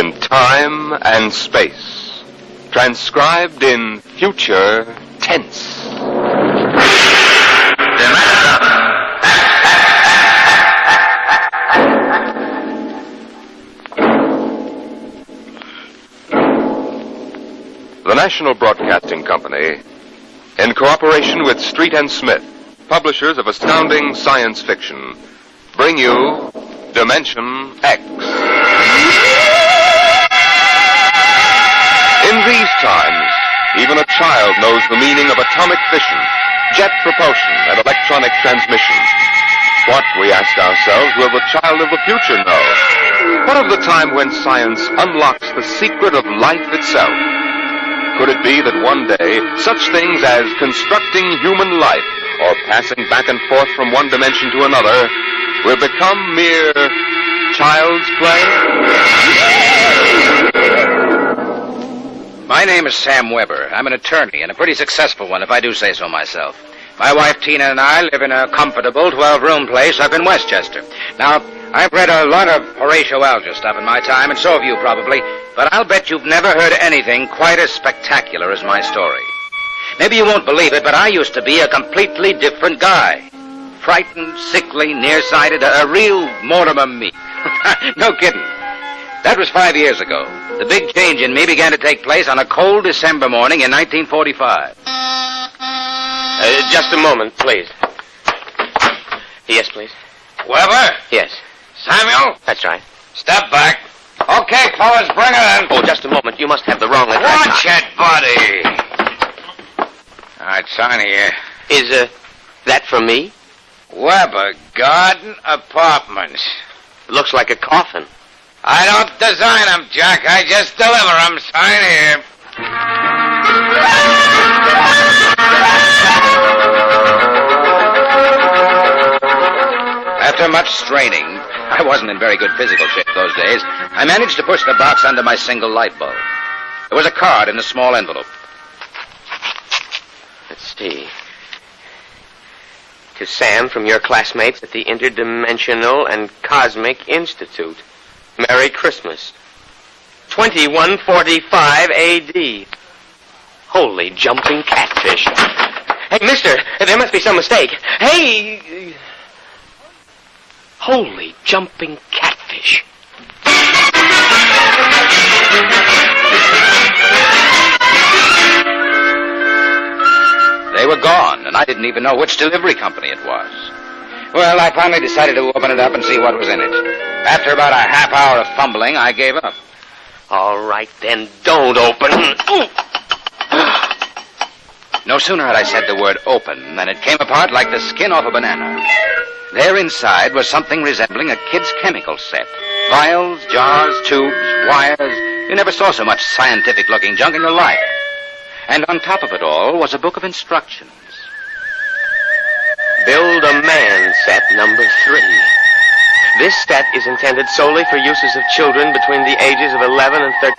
in time and space, transcribed in future tense. The National Broadcasting Company, in cooperation with Street and Smith, publishers of astounding science fiction, bring you Dimension X. In these times, even a child knows the meaning of atomic fission, jet propulsion, and electronic transmission. What, we ask ourselves, will the child of the future know? What of the time when science unlocks the secret of life itself? Could it be that one day, such things as constructing human life or passing back and forth from one dimension to another will become mere child's play? My name is Sam Weber. I'm an attorney, and a pretty successful one, if I do say so myself. My wife, Tina, and I live in a comfortable 12-room place up in Westchester. Now, I've read a lot of Horatio Alger stuff in my time, and so have you probably, but I'll bet you've never heard anything quite as spectacular as my story. Maybe you won't believe it, but I used to be a completely different guy. Frightened, sickly, nearsighted, a real Mortimer me. No kidding. That was 5 years ago. The big change in me began to take place on a cold December morning in 1945. Just a moment, please. Yes, please. Weber? Yes. Samuel? That's right. Step back. Okay, fellas, bring it in. Oh, just a moment. You must have the wrong address. Watch it, buddy. All right, sign here. Is, that for me? Weber Garden Apartments. Looks like a coffin. I don't design them, Jack. I just deliver them. Sign here. After much straining, I wasn't in very good physical shape those days, I managed to push the box under my single light bulb. There was a card in a small envelope. Let's see. To Sam from your classmates at the Interdimensional and Cosmic Institute. Merry Christmas. 2145 A.D. Holy jumping catfish. Hey, mister, there must be some mistake. Hey! Holy jumping catfish. They were gone, and I didn't even know which delivery company it was. Well, I finally decided to open it up and see what was in it. After about a half hour of fumbling, I gave up. All right, then, don't open. No sooner had I said the word open than it came apart like the skin off a banana. There inside was something resembling a kid's chemical set. Vials, jars, tubes, wires. You never saw so much scientific-looking junk in your life. And on top of it all was a book of instructions. Build a Man set number 3. This set is intended solely for uses of children between the ages of 11 and 13.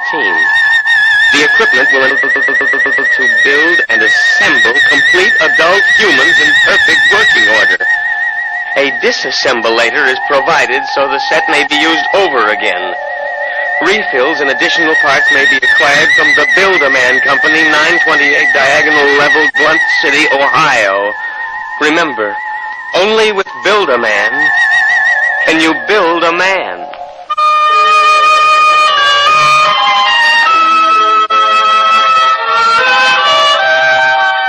The equipment will enable to build and assemble complete adult humans in perfect working order. A disassemblator is provided so the set may be used over again. Refills and additional parts may be acquired from the Build-A-Man Company, 928 Diagonal Level, Blunt City, Ohio. Remember, only with Build-A-Man can you build a man.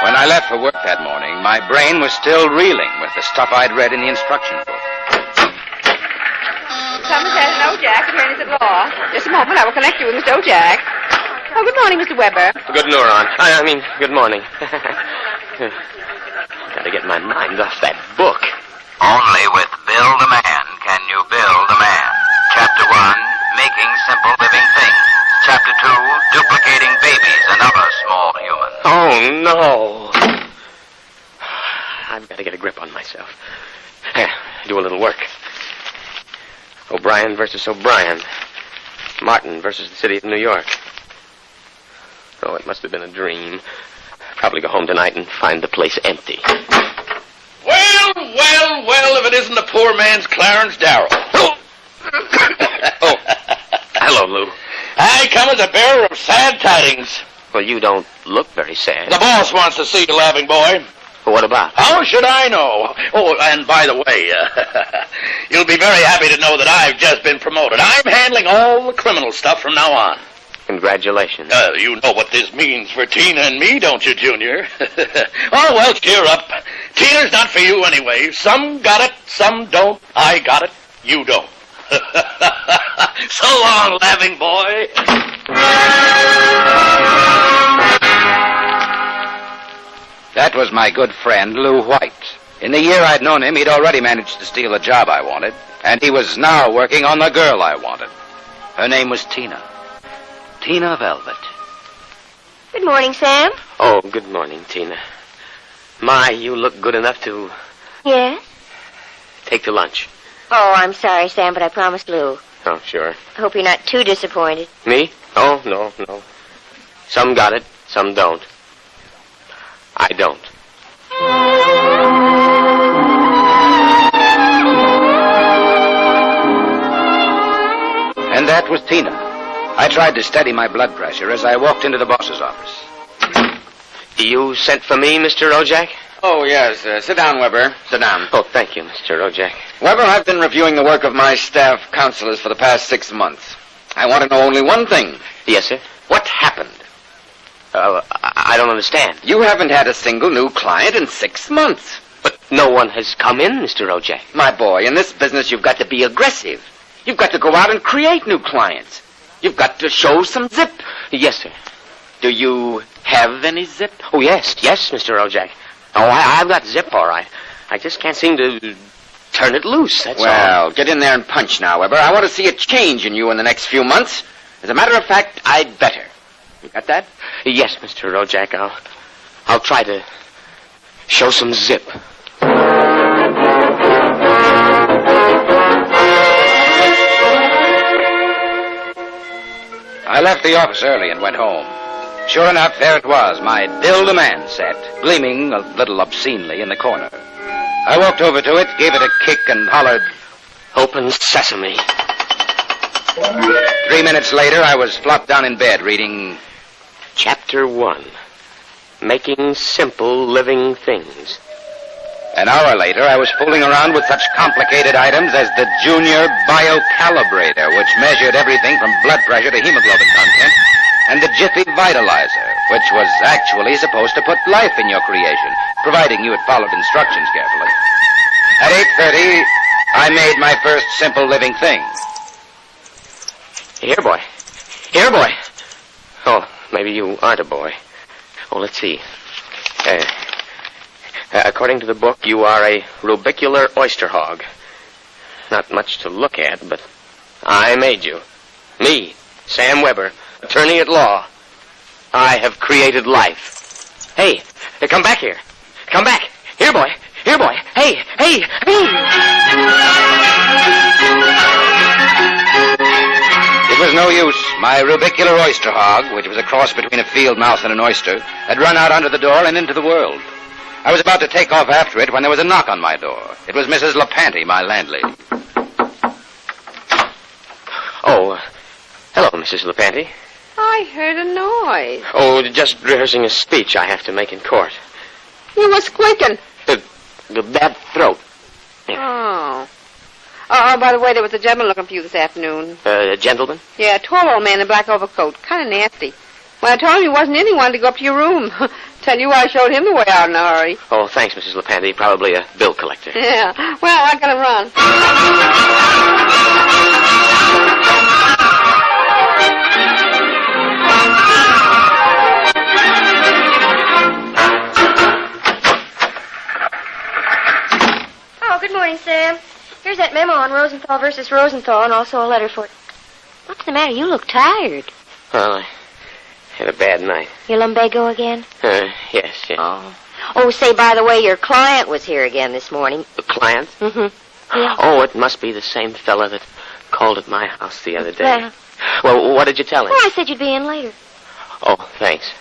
When I left for work that morning, my brain was still reeling with the stuff I'd read in the instruction book. Someone says an Ojack, attorneys at law. Just a moment, I will connect you with Mr. Ojack. Oh, good morning, Mr. Weber. Good neuron. I mean, good morning. Gotta get my mind off that book. Only with Build a Man can you build a man. Chapter 1, Making Simple Living Things. Chapter 2, Duplicating Babies and Other Small Humans. Oh, no. I've got to get a grip on myself. Do a little work. O'Brien versus O'Brien. Martin versus the city of New York. Oh, it must have been a dream. Probably go home tonight and find the place empty. Well, if it isn't the poor man's Clarence Darrow. Oh, hello, Lou. I come as a bearer of sad tidings. Well, you don't look very sad. The boss wants to see you, laughing boy. What about? How should I know? Oh, and by the way, you'll be very happy to know that I've just been promoted. I'm handling all the criminal stuff from now on. Congratulations. You know what this means for Tina and me, don't you, Junior? Oh, well, cheer up. Tina's not for you anyway. Some got it, some don't. I got it, you don't. So long, laughing boy. That was my good friend, Lou White. In the year I'd known him, he'd already managed to steal a job I wanted, and he was now working on the girl I wanted. Her name was Tina. Tina Velvet. Good morning, Sam. Oh, good morning, Tina. My, you look good enough to Yes? take to lunch. Oh, I'm sorry, Sam, but I promised Lou. Oh, sure. I hope you're not too disappointed. Me? Oh, no. Some got it, some don't. I don't. And that was Tina. I tried to steady my blood pressure as I walked into the boss's office. You sent for me, Mr. Ojak? Oh, yes. Sit down, Weber. Sit down. Oh, thank you, Mr. Ojak. Weber, I've been reviewing the work of my staff counselors for the past 6 months. I want to know only one thing. Yes, sir? What happened? I don't understand. You haven't had a single new client in 6 months. But no one has come in, Mr. Ojak. My boy, in this business, you've got to be aggressive. You've got to go out and create new clients. You've got to show some zip. Yes, sir. Do you have any zip? Oh, yes, Mr. Ojak. Oh, I've got zip, all right. I just can't seem to turn it loose, that's all. Well, get in there and punch now, Weber. I want to see a change in you in the next few months. As a matter of fact, I'd better. You got that? Yes, Mr. Ojak, I'll try to show some zip. I left the office early and went home. Sure enough, there it was, my Build-A-Man set, gleaming a little obscenely in the corner. I walked over to it, gave it a kick, and hollered, Open sesame. 3 minutes later, I was flopped down in bed reading Chapter 1. Making simple living things. An hour later, I was fooling around with such complicated items as the Junior Biocalibrator, which measured everything from blood pressure to hemoglobin content, and the Jiffy Vitalizer, which was actually supposed to put life in your creation, providing you had followed instructions carefully. At 8:30, I made my first simple living thing. Here, boy. Here, boy. Oh, maybe you aren't a boy. Oh, let's see. According to the book, you are a rubicular oyster hog. Not much to look at, but I made you. Me, Sam Weber, attorney at law. I have created life. Hey, come back here. Come back. Here, boy. Here, boy. Hey. It was no use. My rubicular oyster hog, which was a cross between a field mouse and an oyster, had run out under the door and into the world. I was about to take off after it when there was a knock on my door. It was Mrs. LaPanty, my landlady. Oh, hello, Mrs. LaPanty. I heard a noise. Oh, just rehearsing a speech I have to make in court. You were squeaking. The bad throat. Oh. Oh, by the way, there was a gentleman looking for you this afternoon. A gentleman? Yeah, a tall old man in a black overcoat. Kind of nasty. When I told him he wasn't in, he wanted to go up to your room. Tell you I showed him the way out in a hurry. Oh, thanks, Mrs. LaPanty. Probably a bill collector. Yeah. Well, I gotta run. Oh, good morning, Sam. Here's that memo on Rosenthal versus Rosenthal and also a letter for... What's the matter? You look tired. Well, I had a bad night. Your lumbago again? Yes. Oh, say, by the way, your client was here again this morning. The client? Mm-hmm. Yeah. Oh, it must be the same fella that called at my house the other day. Yeah. Well, what did you tell him? Oh, I said you'd be in later. Oh, thanks.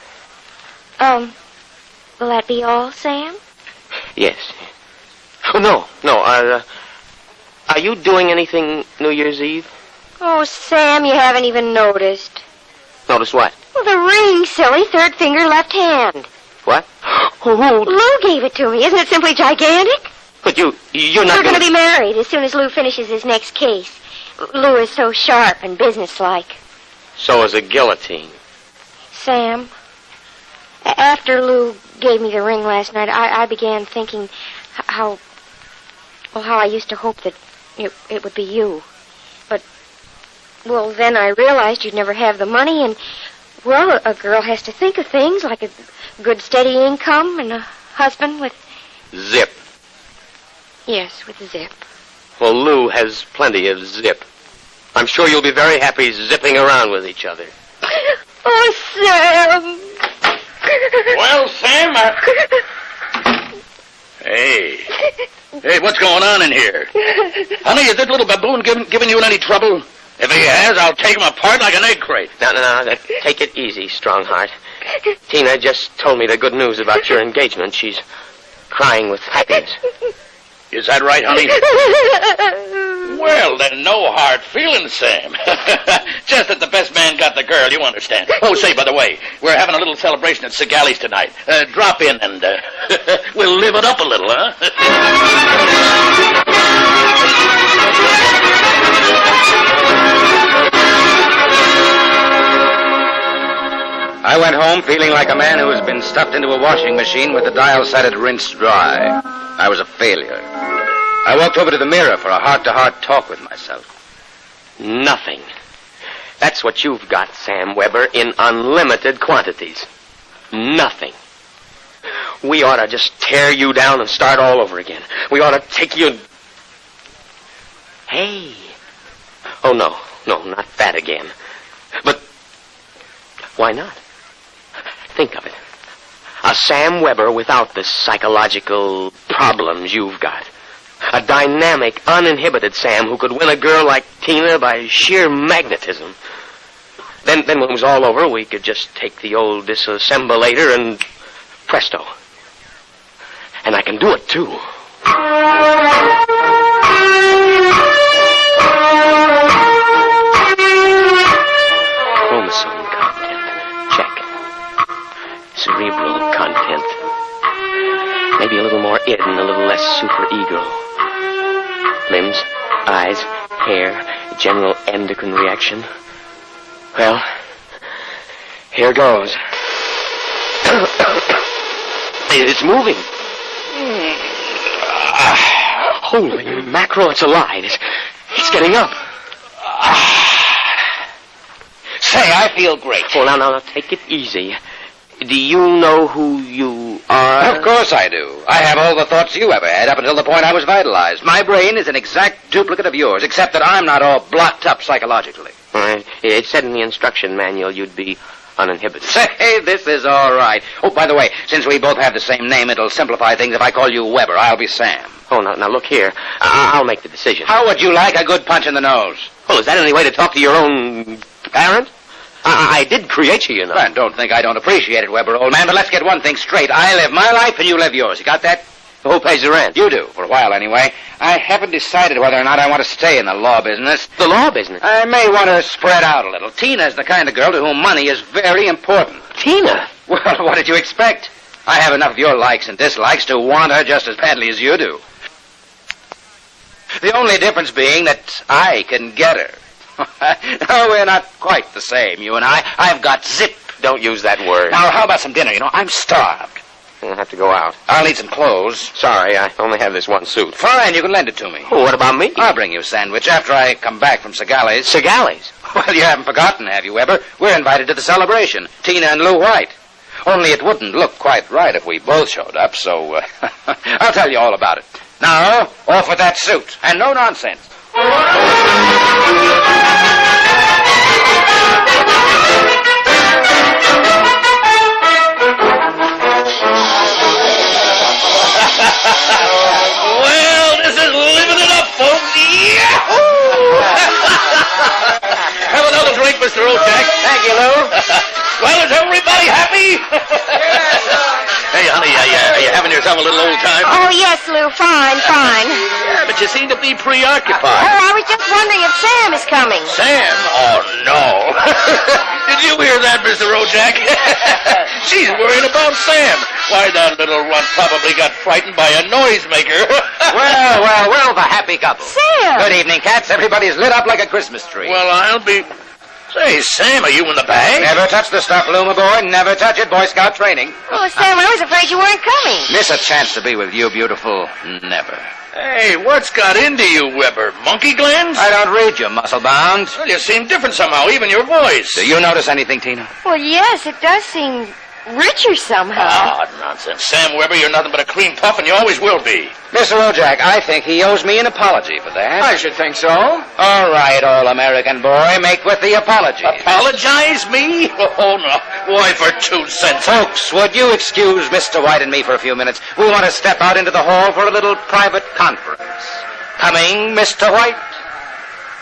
Will that be all, Sam? Yes. Oh, no. Are you doing anything New Year's Eve? Oh, Sam, you haven't even noticed. Notice what? Well, the ring, silly. Third finger, left hand. What? Oh, Lou gave it to me. Isn't it simply gigantic? but you're not We're going to be married as soon as Lou finishes his next case. Lou is so sharp and businesslike. So is a guillotine. Sam, after Lou gave me the ring last night, I began thinking how I used to hope that it would be you. But, well, then I realized you'd never have the money, and, well, a girl has to think of things like a good steady income and a husband with... Zip. Yes, with a zip. Well, Lou has plenty of zip. I'm sure you'll be very happy zipping around with each other. Oh, Sam! Well, Sam, Hey, what's going on in here? Honey, is that little baboon giving you any trouble? If he has, I'll take him apart like an egg crate. No, take it easy, Strongheart. Tina just told me the good news about your engagement. She's crying with happiness. Is that right, honey? Well, then no hard feelings, Sam. Just that the best man got the girl, you understand. Oh, say, by the way, we're having a little celebration at Segali's tonight. Drop in and we'll live it up a little, huh? I went home feeling like a man who has been stuffed into a washing machine with the dial set at rinsed dry. I was a failure. I walked over to the mirror for a heart-to-heart talk with myself. Nothing. That's what you've got, Sam Weber, in unlimited quantities. Nothing. We ought to just tear you down and start all over again. We ought to take you... Hey. Oh, no, not that again. But why not? Think of it. A Sam Weber without the psychological problems you've got. A dynamic, uninhibited Sam who could win a girl like Tina by sheer magnetism. Then when it was all over, we could just take the old disassemblator and presto. And I can do it, too. Chromosome content. Check. Cerebral content. Maybe a little more id and a little less superego. Limbs, eyes, hair, general endocrine reaction. Well, here goes. It's moving. Holy mackerel, it's alive. It's getting up. Say, I feel great. Oh, now, take it easy. Do you know who you are? Of course I do. I have all the thoughts you ever had up until the point I was vitalized. My brain is an exact duplicate of yours, except that I'm not all blocked up psychologically. It said in the instruction manual you'd be uninhibited. Say, this is all right. Oh, by the way, since we both have the same name, it'll simplify things. If I call you Weber, I'll be Sam. Oh, now look here. I'll make the decision. How would you like a good punch in the nose? Oh, is that any way to talk to your own parent? I did create you, you know. Well, don't think I don't appreciate it, Weber, old man, but let's get one thing straight. I live my life and you live yours. You got that? Who pays the rent? You do, for a while anyway. I haven't decided whether or not I want to stay in the law business. The law business? I may want to spread out a little. Tina's the kind of girl to whom money is very important. Tina? Well, what did you expect? I have enough of your likes and dislikes to want her just as badly as you do. The only difference being that I can get her. No, we're not quite the same, you and I. I've got zip. Don't use that word. Now, how about some dinner? You know, I'm starved. I'll have to go out. I'll need some clothes. Sorry, I only have this one suit. Fine, you can lend it to me. Oh, what about me? I'll bring you a sandwich after I come back from Segali's. Segali's? Well, you haven't forgotten, have you, Weber? We're invited to the celebration. Tina and Lou White. Only it wouldn't look quite right if we both showed up, so I'll tell you all about it. Now, off with that suit, and no nonsense. Well, this is living it up, folks. Yahoo! Have another drink, Mr. Ojack. Thank you, Lou. Well, is everybody happy? Hey, honey, are you having yourself a little old time? Oh, yes, Lou. Fine. Yeah, but but you seem to be preoccupied. I was just wondering if Sam is coming. Sam? Oh, no. Did you hear that, Mr. Rojak? She's worrying about Sam. Why, that little runt probably got frightened by a noisemaker. Well, the happy couple. Sam! Good evening, cats. Everybody's lit up like a Christmas tree. Well, I'll be... Say, Sam, are you in the bag? Never touch the stuff, Luma boy. Never touch it. Boy Scout training. Oh, Sam, I was afraid you weren't coming. Miss a chance to be with you, beautiful. Never. Hey, what's got into you, Weber? Monkey glands? I don't read you, muscle-bound. Well, you seem different somehow, even your voice. Do you notice anything, Tina? Well, yes, it does seem richer somehow. Ah, nonsense. Sam Weber, you're nothing but a cream puff, and you always will be. Mr. Rojak, I think he owes me an apology for that. I should think so. All right, all-American boy, make with the apology. Apologize, me? Oh, no. Why, for 2 cents? Folks, would you excuse Mr. White and me for a few minutes? We want to step out into the hall for a little private conference. Coming, Mr. White?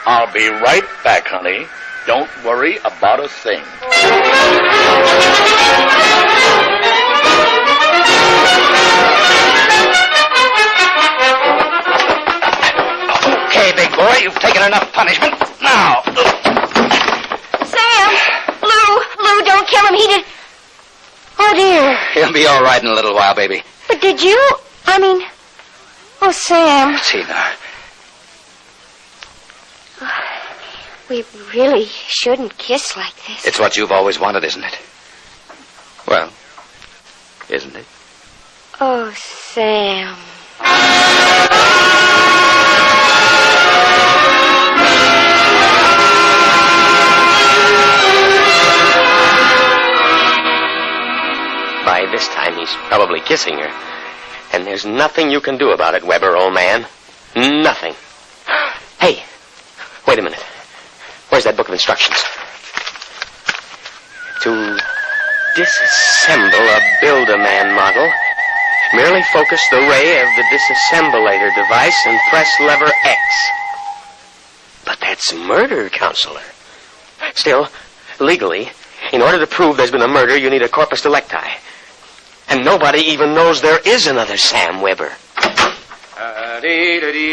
I'll be right back, honey. Don't worry about a thing. Okay, big boy, you've taken enough punishment. Now. Sam! Lou, don't kill him. He did... Oh, dear. He'll be all right in a little while, baby. But did you... Oh, Sam. Tina. We really shouldn't kiss like this. It's what you've always wanted, isn't it? Well, isn't it? Oh, Sam. By this time, he's probably kissing her. And there's nothing you can do about it, Weber, old man. Nothing. Hey, wait a minute. Where's that book of instructions? To disassemble a Build-A-Man model, merely focus the ray of the disassemblator device and press lever X. But that's murder, Counselor. Still, legally, in order to prove there's been a murder, you need a corpus delicti. And nobody even knows there is another Sam Weber.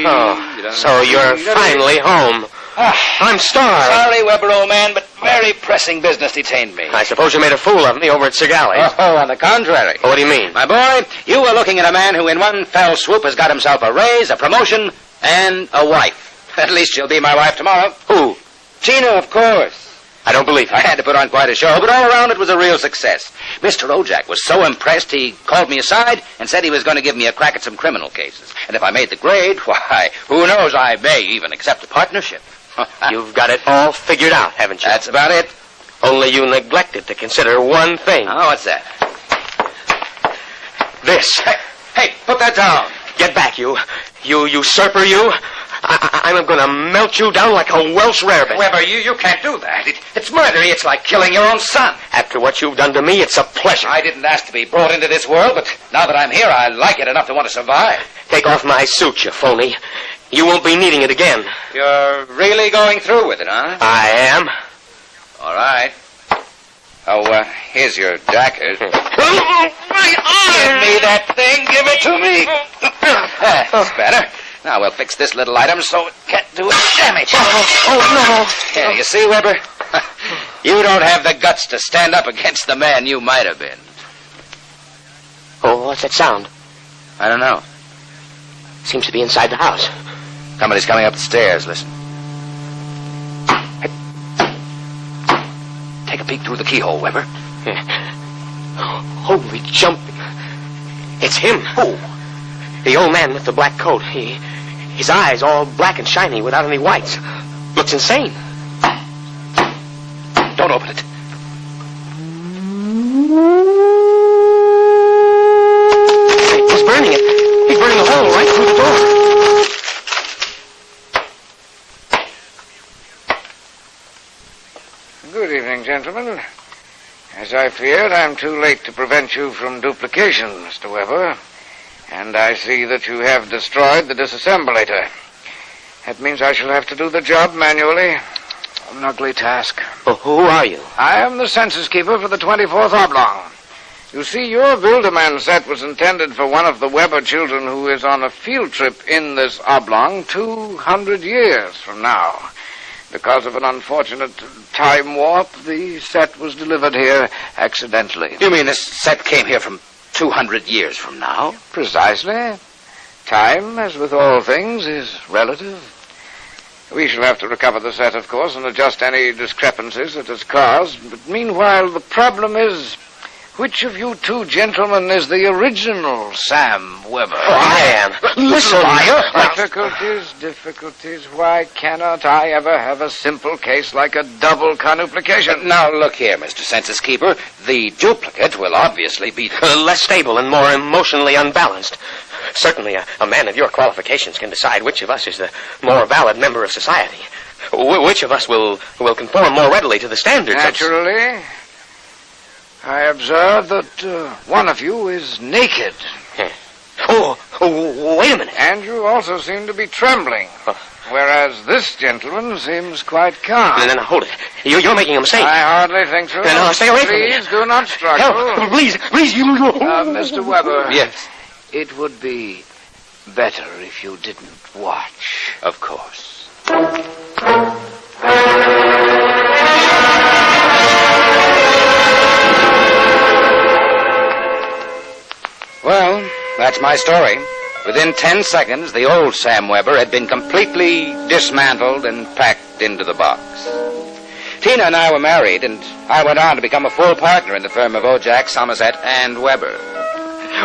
Oh, so you're finally home. I'm starved. Sorry, Weber, old man, but very pressing business detained me. I suppose you made a fool of me over at Segali's. Oh, on the contrary. What do you mean? My boy, you were looking at a man who in one fell swoop has got himself a raise, a promotion, and a wife. At least she'll be my wife tomorrow. Who? Tina, of course. I don't believe I had to put on quite a show, but all around it was a real success. Mr. Rojak was so impressed he called me aside and said he was going to give me a crack at some criminal cases. And if I made the grade, why, who knows, I may even accept a partnership. You've got it all figured out, haven't you? That's about it. Only you neglected to consider one thing. Oh, what's that? This. Hey, put that down. Get back, you usurper, you. I'm going to melt you down like a Welsh rarebit. Weber, you can't do that. It's murder. It's like killing your own son. After what you've done to me, it's a pleasure. I didn't ask to be brought into this world, but now that I'm here, I like it enough to want to survive. Take off my suit, you phony. You won't be needing it again. You're really going through with it, huh? I am. All right. Oh, here's your jacket. My arm! Give me that thing. Give it to me. That's better. Now we'll fix this little item so it can't do any damage. Oh, no. Yeah, you see, Weber? You don't have the guts to stand up against the man you might have been. Oh, what's that sound? I don't know. Seems to be inside the house. Somebody's coming up the stairs. Listen. Hey. Take a peek through the keyhole, Weber. Holy jumping. It's him. Who? The old man with the black coat. His eyes all black and shiny without any whites. Looks insane. Don't open it. He's burning it. He's burning a hole right through the door. Good evening, gentlemen. As I feared, I'm too late to prevent you from duplication, Mr. Weber. And I see that you have destroyed the disassemblator. That means I shall have to do the job manually. An ugly task. Well, who are you? I am the census keeper for the 24th Oblong. You see, your Wilderman set was intended for one of the Weber children who is on a field trip in this oblong 200 years from now. Because of an unfortunate time warp, the set was delivered here accidentally. You mean this set came here from 200 years from now? Precisely. Time, as with all things, is relative. We shall have to recover the set, of course, and adjust any discrepancies it has caused. But meanwhile, the problem is, which of you two gentlemen is the original Sam Weber? I am. Listen, Difficulties. Why cannot I ever have a simple case like a double conuplication? Now, look here, Mr. Census Keeper. The duplicate will obviously be Less stable and more emotionally unbalanced. Certainly, a man of your qualifications can decide which of us is the more valid member of society. Which of us will conform more readily to the standards Naturally. I observe that one of you is naked. Oh, wait a minute. And you also seem to be trembling. Whereas this gentleman seems quite calm. No, hold it. You're making a mistake. I hardly think so. No, stay away from me. Please do not struggle. Help, please, you... Mr. Weber. Yes. It would be better if you didn't watch. Of course. Well, that's my story. Within 10 seconds, the old Sam Weber had been completely dismantled and packed into the box. Tina and I were married, and I went on to become a full partner in the firm of Ojack, Somerset, and Weber.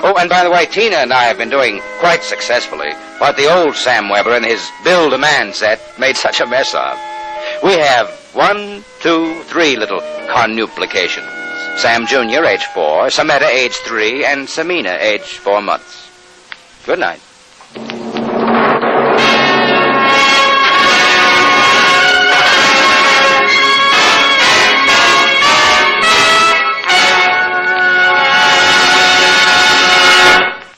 Oh, and by the way, Tina and I have been doing quite successfully what the old Sam Weber and his Build-A-Man set made such a mess of. We have 1, 2, 3 little conuplications. Sam Jr., age 4, Sameta, age 3, and Samina, age 4 months. Good night.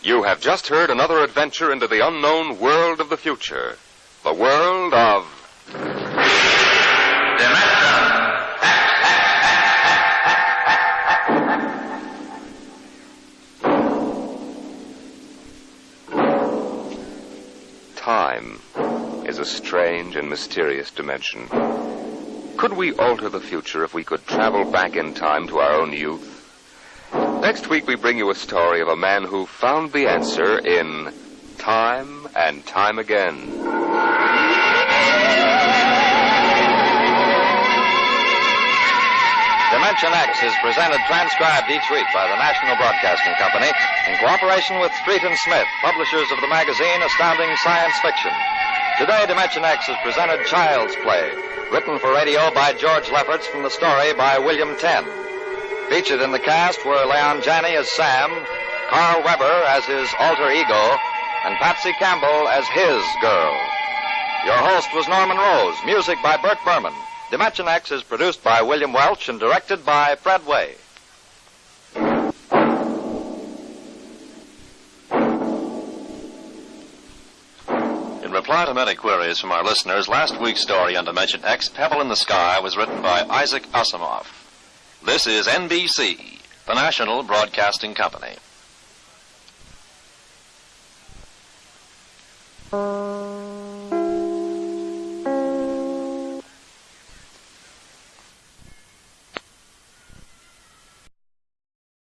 You have just heard another adventure into the unknown world of the future. The world of... Time is a strange and mysterious dimension. Could we alter the future if we could travel back in time to our own youth? Next week we bring you a story of a man who found the answer in Time and Time Again. Dimension X is presented transcribed each week by the National Broadcasting Company in cooperation with Street and Smith, publishers of the magazine Astounding Science Fiction. Today, Dimension X has presented Child's Play, written for radio by George Lefferts from the story by William Tenn. Featured in the cast were Leon Janney as Sam, Carl Weber as his alter ego, and Patsy Campbell as his girl. Your host was Norman Rose, music by Burt Berman. Dimension X is produced by William Welch and directed by Fred Way. In reply to many queries from our listeners, last week's story on Dimension X, Pebble in the Sky, was written by Isaac Asimov. This is NBC, the National Broadcasting Company.